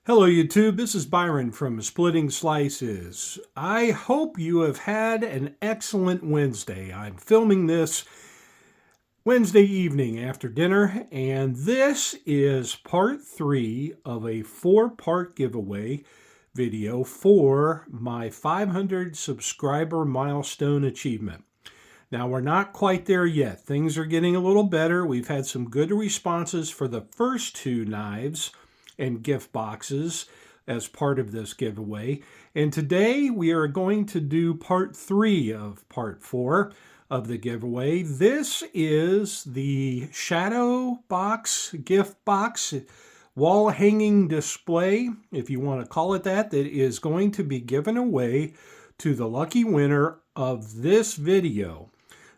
Hello YouTube, this is Byron from Splitting Slices. I hope you have had an excellent Wednesday. I'm filming this Wednesday evening after dinner, and this is part 3 of a 4-part giveaway video for my 500 subscriber milestone achievement. Now, we're not quite there yet. Things are getting a little better. We've had some good responses for the first 2 knives and gift boxes as part of this giveaway. And today we are going to do part 3 of part 4 of the giveaway. This is the shadow box, gift box, wall hanging display, if you want to call it that is going to be given away to the lucky winner of this video.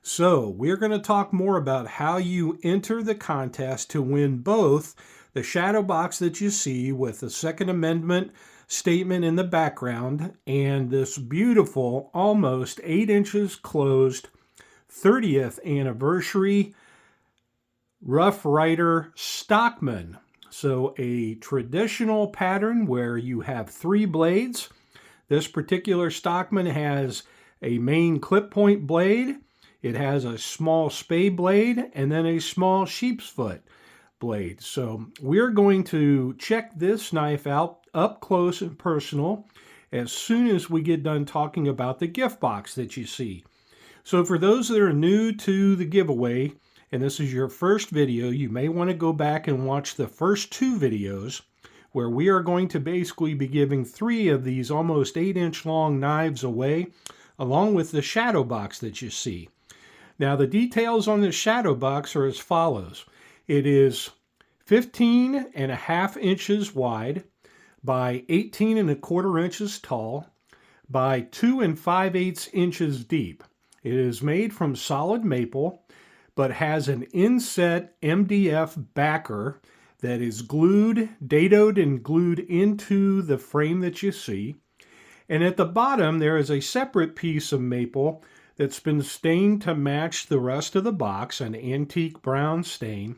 So we're going to talk more about how you enter the contest to win both the shadow box that you see with the Second Amendment statement in the background and this beautiful, almost 8 inches closed 30th anniversary Rough Rider Stockman. So a traditional pattern where you have 3 blades. This particular Stockman has a main clip point blade. It has a small spade blade and then a small sheep's foot blade. So we're going to check this knife out up close and personal as soon as we get done talking about the gift box that you see. So for those that are new to the giveaway, and this is your first video, you may want to go back and watch the first 2 videos where we are going to basically be giving 3 of these almost 8-inch long knives away, along with the shadow box that you see. Now the details on this shadow box are as follows. It is 15.5 inches wide by 18.25 inches tall by 2 5/8 inches deep. It is made from solid maple, but has an inset MDF backer that is dadoed and glued into the frame that you see. And at the bottom, there is a separate piece of maple that's been stained to match the rest of the box, an antique brown stain.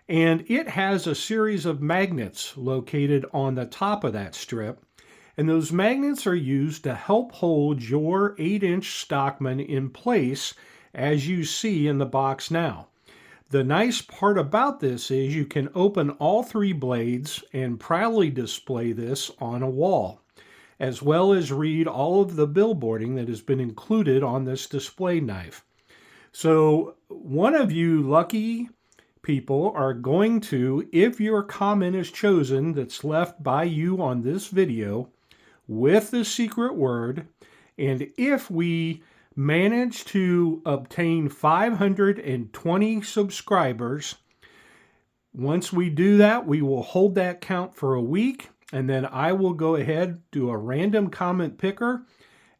And it has a series of magnets located on the top of that strip. And those magnets are used to help hold your 8-inch Stockman in place as you see in the box now. The nice part about this is you can open all 3 blades and proudly display this on a wall, as well as read all of the billboarding that has been included on this display knife. So one of you lucky people are going to, if your comment is chosen that's left by you on this video with the secret word, and if we manage to obtain 520 subscribers, once we do that, we will hold that count for a week, and then I will go ahead, do a random comment picker,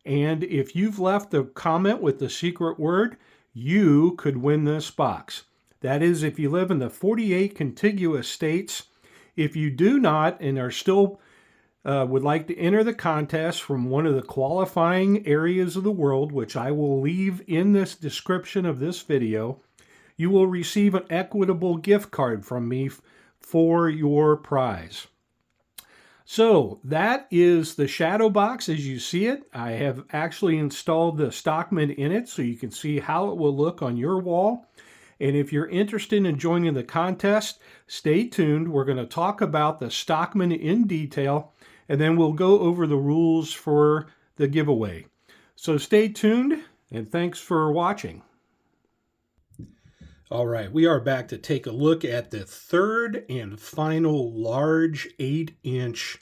and if you've left a comment with the secret word, you could win this box. That is, if you live in the 48 contiguous states. If you do not and are still would like to enter the contest from one of the qualifying areas of the world, which I will leave in this description of this video, you will receive an equitable gift card from me for your prize. So that is the shadow box as you see it. I have actually installed the Stockman in it so you can see how it will look on your wall. And if you're interested in joining the contest, stay tuned. We're going to talk about the Stockman in detail, and then we'll go over the rules for the giveaway. So stay tuned, and thanks for watching. All right, we are back to take a look at the third and final large 8-inch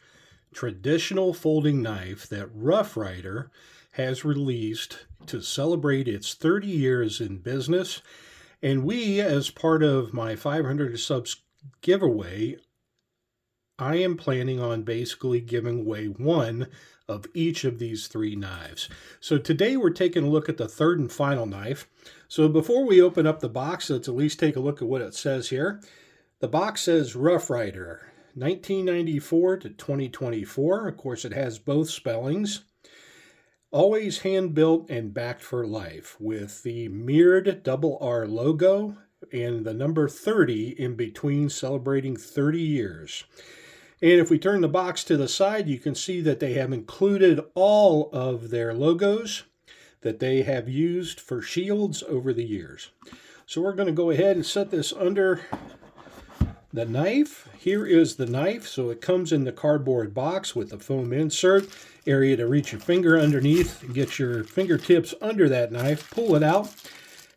traditional folding knife that Rough Rider has released to celebrate its 30 years in business. And we, as part of my 500 subs giveaway, I am planning on basically giving away 1 of each of these 3 knives. So today we're taking a look at the third and final knife. So before we open up the box, let's at least take a look at what it says here. The box says Rough Rider, 1994 to 2024. Of course, it has both spellings. Always hand-built and backed for life, with the mirrored RR logo and the number 30 in between, celebrating 30 years. And if we turn the box to the side, you can see that they have included all of their logos that they have used for shields over the years. So we're going to go ahead and set this under the knife. Here is the knife. So it comes in the cardboard box with the foam insert, area to reach your finger underneath, get your fingertips under that knife, pull it out,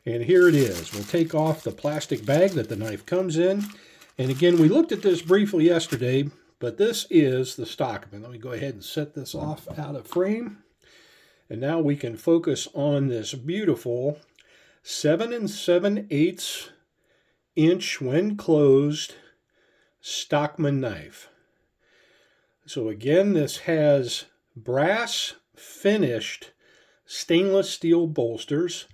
and here it is. We'll take off the plastic bag that the knife comes in. And again, we looked at this briefly yesterday, but this is the Stockman. Let me go ahead and set this off out of frame. And now we can focus on this beautiful 7 7/8 inch when closed Stockman knife. So again, this has brass finished stainless steel bolsters.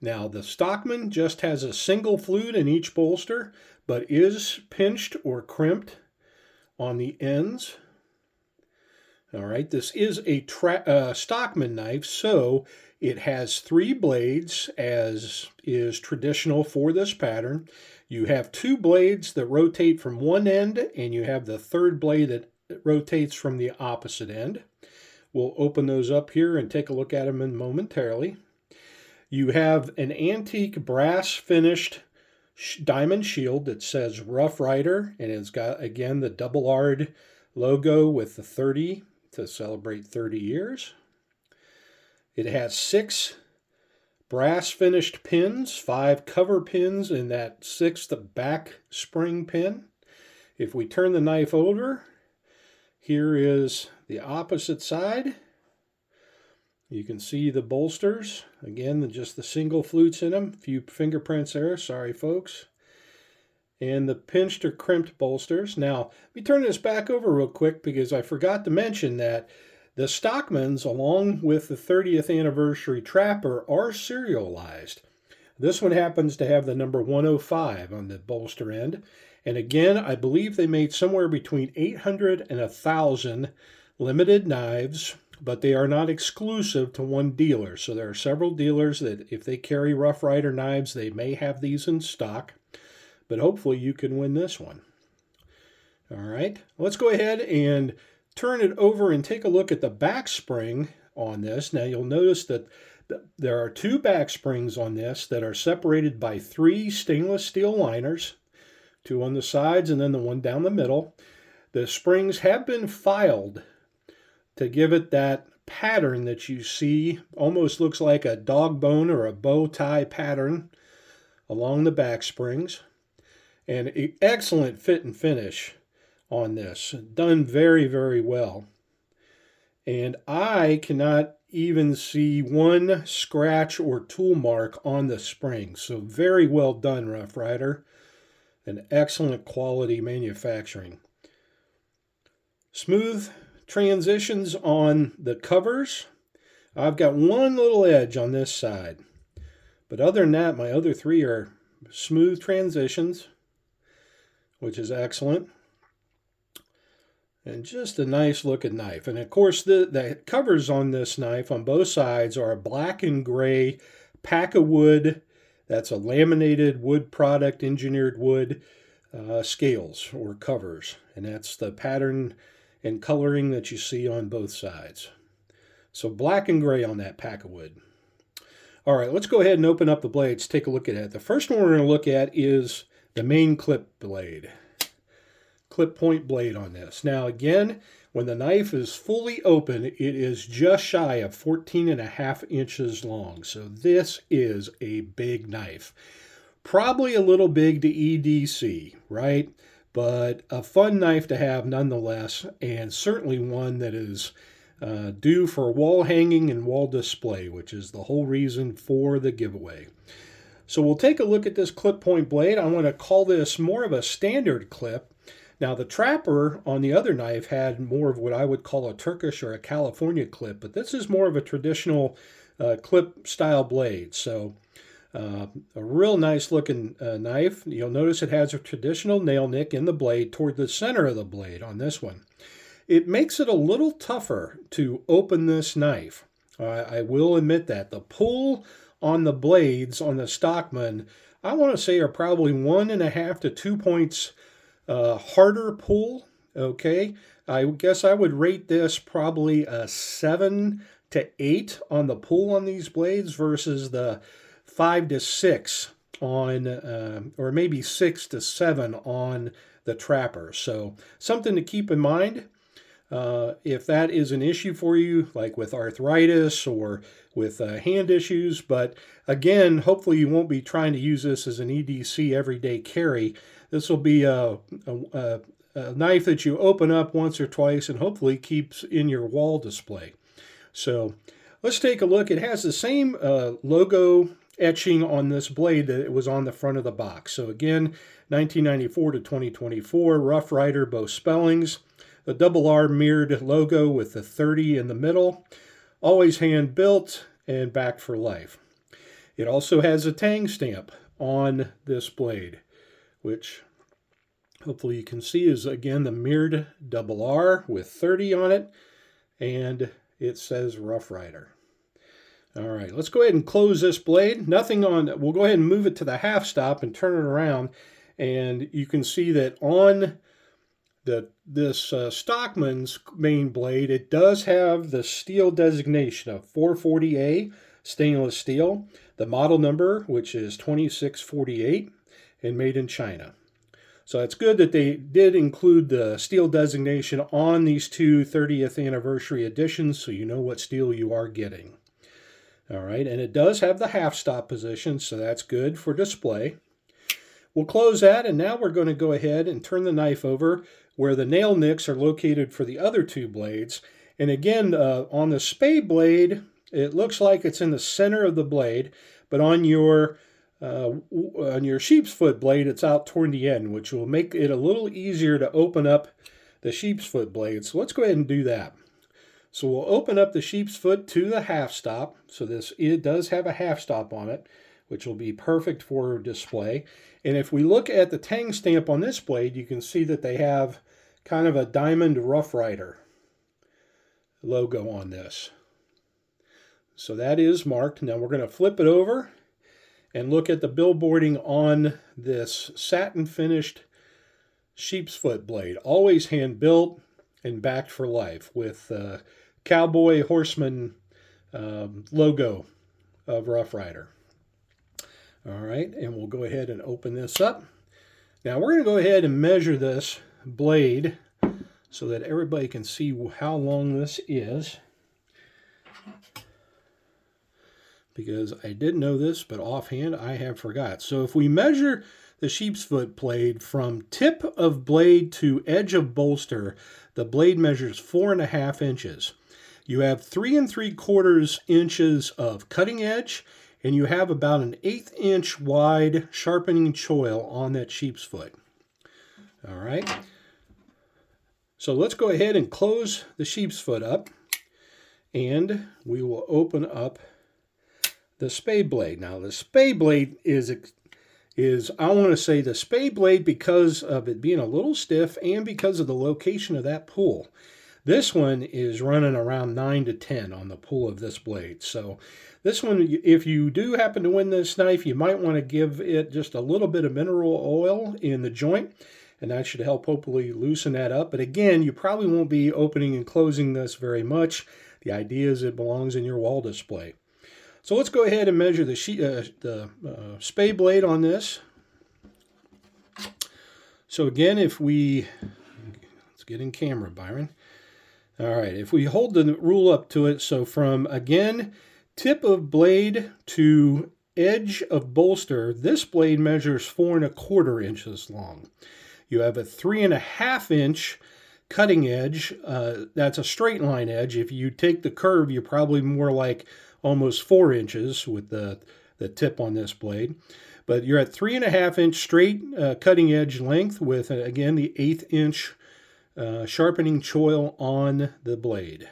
Now the Stockman just has a single flute in each bolster, but is pinched or crimped on the ends. All right, this is a Stockman knife, so it has 3 blades, as is traditional for this pattern. You have 2 blades that rotate from one end, and you have the 3rd blade that rotates from the opposite end. We'll open those up here and take a look at them momentarily. You have an antique brass finished diamond shield that says Rough Rider, and it's got, again, the double R'd logo with the 30 to celebrate 30 years. It has 6 brass finished pins, 5 cover pins, and that 6th back spring pin. If we turn the knife over, here is the opposite side. You can see the bolsters. Again, just the single flutes in them. A few fingerprints there. Sorry, folks. And the pinched or crimped bolsters. Now, let me turn this back over real quick because I forgot to mention that the Stockmans, along with the 30th anniversary Trapper, are serialized. This one happens to have the number 105 on the bolster end. And again, I believe they made somewhere between 800 and 1,000 limited knives, but they are not exclusive to one dealer. So there are several dealers that if they carry Rough Rider knives, they may have these in stock. But hopefully you can win this one. All right, let's go ahead and turn it over and take a look at the back spring on this. Now you'll notice that there are 2 back springs on this that are separated by 3 stainless steel liners, 2 on the sides and then the one down the middle. The springs have been filed to give it that pattern that you see, almost looks like a dog bone or a bow tie pattern along the back springs. And an excellent fit and finish on this. Done very, very well. And I cannot even see one scratch or tool mark on the spring. So very well done, Rough Rider. An excellent quality manufacturing. Smooth transitions on the covers. I've got one little edge on this side. But other than that, my other 3 are smooth transitions, which is excellent. And just a nice looking knife. And of course, the covers on this knife on both sides are a black and gray pack of wood. That's a laminated wood product, engineered wood scales or covers. And that's the pattern and coloring that you see on both sides. So black and gray on that pack of wood. All right, let's go ahead and open up the blades, take a look at it. The first one we're going to look at is the main clip blade. Clip point blade on this. Now again, when the knife is fully open, it is just shy of 14.5 inches long. So this is a big knife. Probably a little big to EDC, right? But a fun knife to have nonetheless, and certainly one that is due for wall hanging and wall display, which is the whole reason for the giveaway. So we'll take a look at this clip point blade. I want to call this more of a standard clip. Now the Trapper on the other knife had more of what I would call a Turkish or a California clip, but this is more of a traditional clip style blade. So a real nice looking knife. You'll notice it has a traditional nail nick in the blade toward the center of the blade on this one. It makes it a little tougher to open this knife. I will admit that. The pull on the blades on the Stockman, I want to say, are probably 1.5 to 2 points harder pull Okay, I guess I would rate this probably a 7 to 8 on the pull on these blades versus the 5 to 6 on, or maybe 6 to 7 on the Trapper. So something to keep in mind. If that is an issue for you, like with arthritis or with hand issues. But again, hopefully you won't be trying to use this as an EDC everyday carry. This will be a knife that you open up once or twice and hopefully keeps in your wall display. So let's take a look. It has the same logo etching on this blade that it was on the front of the box. So again, 1994 to 2024, Rough Rider, both spellings. The double R mirrored logo with the 30 in the middle. Always hand built and backed for life. It also has a tang stamp on this blade, which hopefully you can see is again the mirrored double R with 30 on it, and it says Rough Rider. All right, let's go ahead and close this blade. Nothing on, we'll go ahead and move it to the half stop and turn it around, and you can see that on this Stockman's main blade, it does have the steel designation of 440A stainless steel, the model number, which is 2648, and made in China. So it's good that they did include the steel designation on these two 30th anniversary editions, so you know what steel you are getting. All right, and it does have the half stop position, so that's good for display. We'll close that, and now we're going to go ahead and turn the knife over where the nail nicks are located for the other two blades. And again, on the spade blade, it looks like it's in the center of the blade, but on your sheep's foot blade, it's out toward the end, which will make it a little easier to open up the sheep's foot blade. So let's go ahead and do that. So we'll open up the sheep's foot to the half stop. So it does have a half stop on it, which will be perfect for display. And if we look at the tang stamp on this blade, you can see that they have kind of a diamond Rough Rider logo on this. So that is marked. Now we're going to flip it over and look at the billboarding on this satin finished sheep's foot blade. Always hand built and backed for life with cowboy horseman logo of Rough Rider. All right, and we'll go ahead and open this up. Now we're going to go ahead and measure this blade so that everybody can see how long this is. Because I did know this, but offhand I have forgot. So if we measure the sheep's foot blade from tip of blade to edge of bolster, the blade measures 4.5 inches. You have 3 3/4 inches of cutting edge, and you have about an 1/8 inch wide sharpening choil on that sheep's foot. All right. So let's go ahead and close the sheep's foot up, and we will open up the spade blade. Now the spade blade is I want to say the spade blade, because of it being a little stiff and because of the location of that pull. This one is running around 9 to 10 on the pull of this blade. So this one, if you do happen to win this knife, you might want to give it just a little bit of mineral oil in the joint, and that should help hopefully loosen that up. But again, you probably won't be opening and closing this very much. The idea is it belongs in your wall display. So let's go ahead and measure the spade blade on this. So again, let's get in camera, Byron. All right, if we hold the rule up to it, so from, again, tip of blade to edge of bolster, this blade measures 4 1/4 inches long. You have a 3.5 inch cutting edge. That's a straight line edge. If you take the curve, you're probably more like almost 4 inches with the tip on this blade. But you're at 3.5 inch straight cutting edge length with, again, the 1/8 inch sharpening choil on the blade.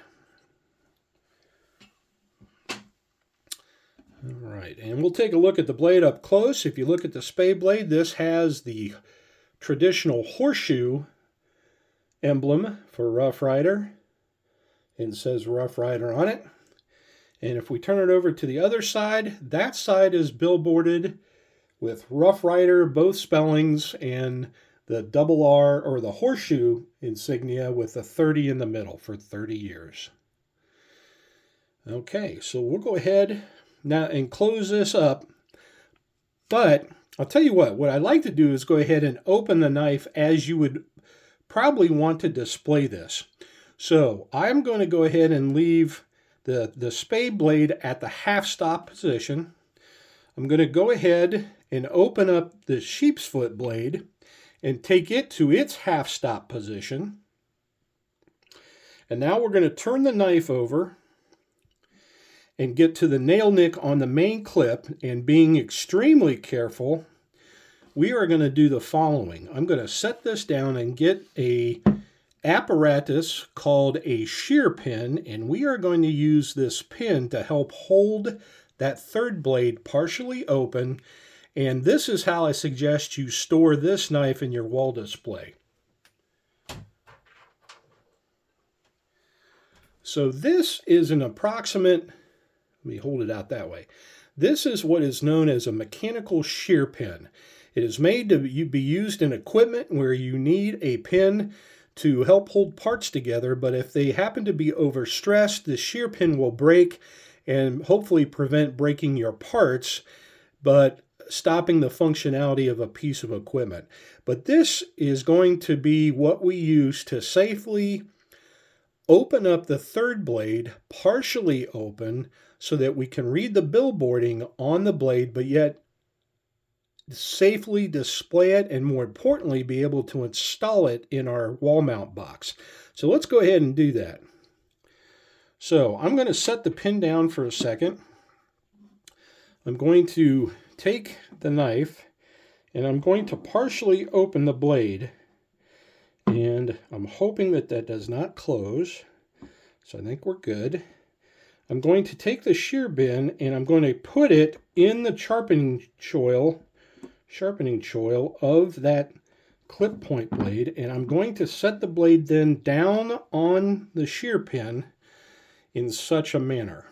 All right, and we'll take a look at the blade up close. If you look at the spade blade, this has the traditional horseshoe emblem for Rough Rider. It says Rough Rider on it. And if we turn it over to the other side, that side is billboarded with Rough Rider, both spellings, and the double R or the horseshoe insignia with the 30 in the middle for 30 years. Okay, so we'll go ahead now and close this up. But I'll tell you what I'd like to do is go ahead and open the knife as you would probably want to display this. So I'm going to go ahead and leave the spade blade at the half stop position. I'm going to go ahead and open up the sheep's foot blade and take it to its half stop position. And now we're going to turn the knife over and get to the nail nick on the main clip, and being extremely careful, we are going to do the following. I'm going to set this down and get a apparatus called a shear pin, and we are going to use this pin to help hold that third blade partially open, and this is how I suggest you store this knife in your wall display. So this is an approximate, let me hold it out that way. This is what is known as a mechanical shear pin. It is made to be used in equipment where you need a pin to help hold parts together, but if they happen to be overstressed, the shear pin will break and hopefully prevent breaking your parts, but stopping the functionality of a piece of equipment. But this is going to be what we use to safely open up the third blade, partially open, so that we can read the billboarding on the blade, but yet safely display it, and more importantly, be able to install it in our wall mount box. So let's go ahead and do that. So I'm going to set the pin down for a second. I'm going to take the knife and I'm going to partially open the blade, and I'm hoping that that does not close. So I think we're good. I'm going to take the shear bin and I'm going to put it in the sharpening choil of that clip point blade, and I'm going to set the blade then down on the shear pin in such a manner.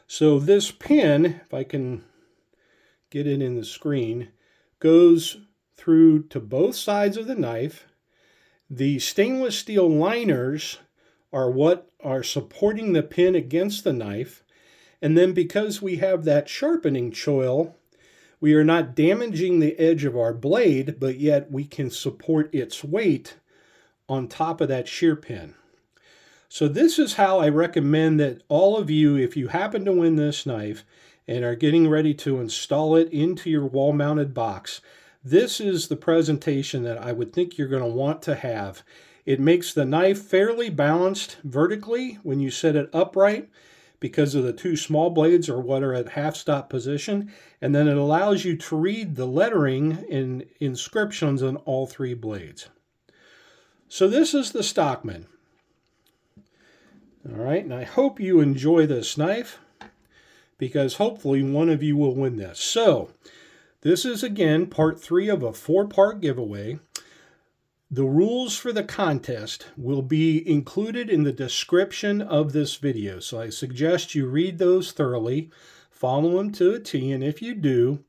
So this pin, if I can get it in the screen, goes through to both sides of the knife. The stainless steel liners are what are supporting the pin against the knife, and then because we have that sharpening choil, we are not damaging the edge of our blade, but yet we can support its weight on top of that shear pin. So this is how I recommend that all of you, if you happen to win this knife and are getting ready to install it into your wall-mounted box, this is the presentation that I would think you're going to want to have. It makes the knife fairly balanced vertically when you set it upright, because of the two small blades or what are at half stop position, and then it allows you to read the lettering and inscriptions on all three blades. So this is the Stockman. All right, and I hope you enjoy this knife, because hopefully one of you will win this. So this is again part 3 of a 4-part giveaway. The rules for the contest will be included in the description of this video, so I suggest you read those thoroughly, follow them to a T, and if you do,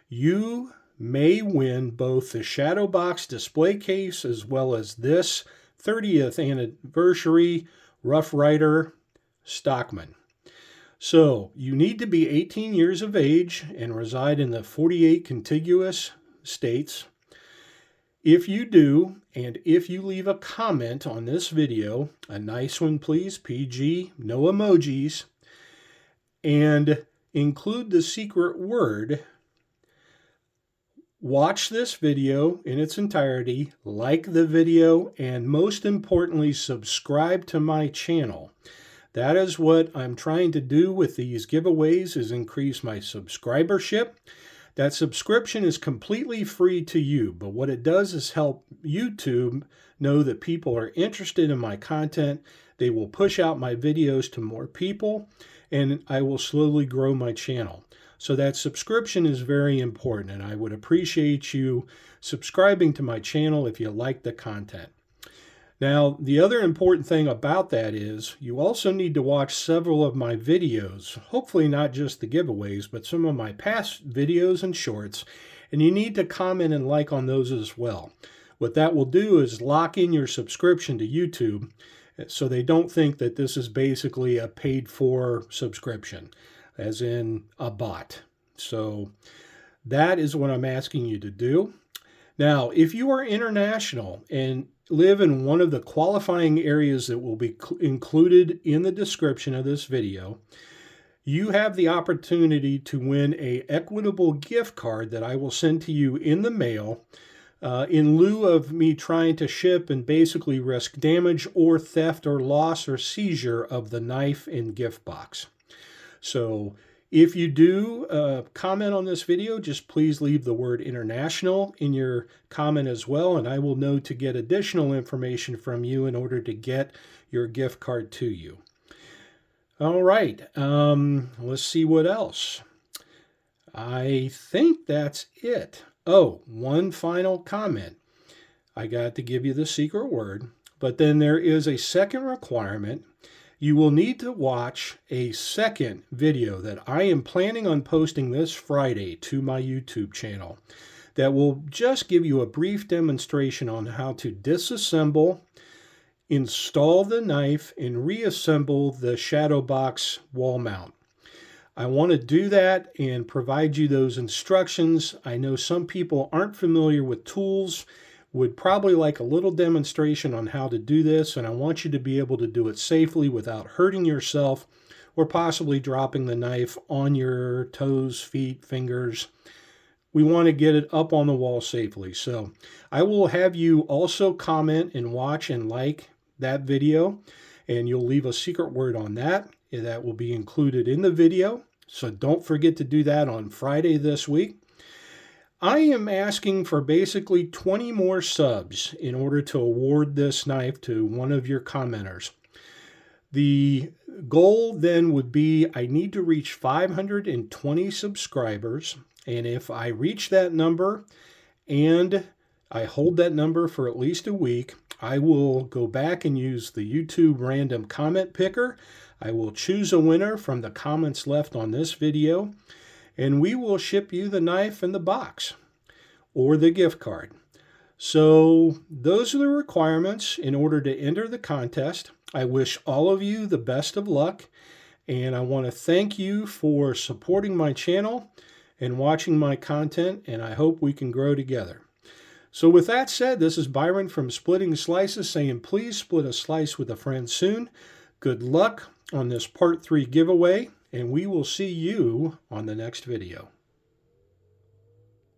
you may win both the Shadow Box display case as well as this 30th anniversary Rough Rider Stockman. So you need to be 18 years of age and reside in the 48 contiguous states. If you do, and if you leave a comment on this video, a nice one please, PG, no emojis, and include the secret word, watch this video in its entirety, like the video, and most importantly, subscribe to my channel. That is what I'm trying to do with these giveaways, is increase my subscribership. That subscription is completely free to you, but what it does is help YouTube know that people are interested in my content. They will push out my videos to more people, and I will slowly grow my channel. So that subscription is very important, and I would appreciate you subscribing to my channel if you like the content. Now, the other important thing about that is you also need to watch several of my videos, hopefully not just the giveaways, but some of my past videos and shorts, And you need to comment and like on those as well. What that will do is lock in your subscription to YouTube so they don't think that this is basically a paid-for subscription, as in a bot. So that is what I'm asking you to do. Now, if you are international and live in one of the qualifying areas that will be included in the description of this video, you have the opportunity to win an equitable gift card that I will send to you in the mail in lieu of me trying to ship and basically risk damage or theft or loss or seizure of the knife and gift box. So if you do comment on this video, just please leave the word international in your comment as well, and I will know to get additional information from you in order to get your gift card to you. All right, let's see what else. I think that's it. Oh, one final comment. I got to give you the secret word, but then there is a second requirement. You will need to watch a second video that I am planning on posting this Friday to my YouTube channel that will just give you a brief demonstration on how to disassemble, install the knife, and reassemble the shadow box wall mount. I want to do that and provide you those instructions. I know some people aren't familiar with tools, would probably like a little demonstration on how to do this, and I want you to be able to do it safely without hurting yourself or possibly dropping the knife on your toes, feet, fingers. We want to get it up on the wall safely. So I will have you also comment and watch and like that video, and you'll leave a secret word on that. That will be included in the video. So don't forget to do that on Friday this week. I am asking for basically 20 more subs in order to award this knife to one of your commenters. The goal then would be I need to reach 520 subscribers. And if I reach that number and I hold that number for at least a week, I will go back and use the YouTube random comment picker. I will choose a winner from the comments left on this video, and we will ship you the knife and the box or the gift card. So those are the requirements in order to enter the contest. I wish all of you the best of luck, and I want to thank you for supporting my channel and watching my content, and I hope we can grow together. So with that said, this is Byron from Splitting Slices saying please split a slice with a friend soon. Good luck on this part 3 giveaway, and we will see you on the next video.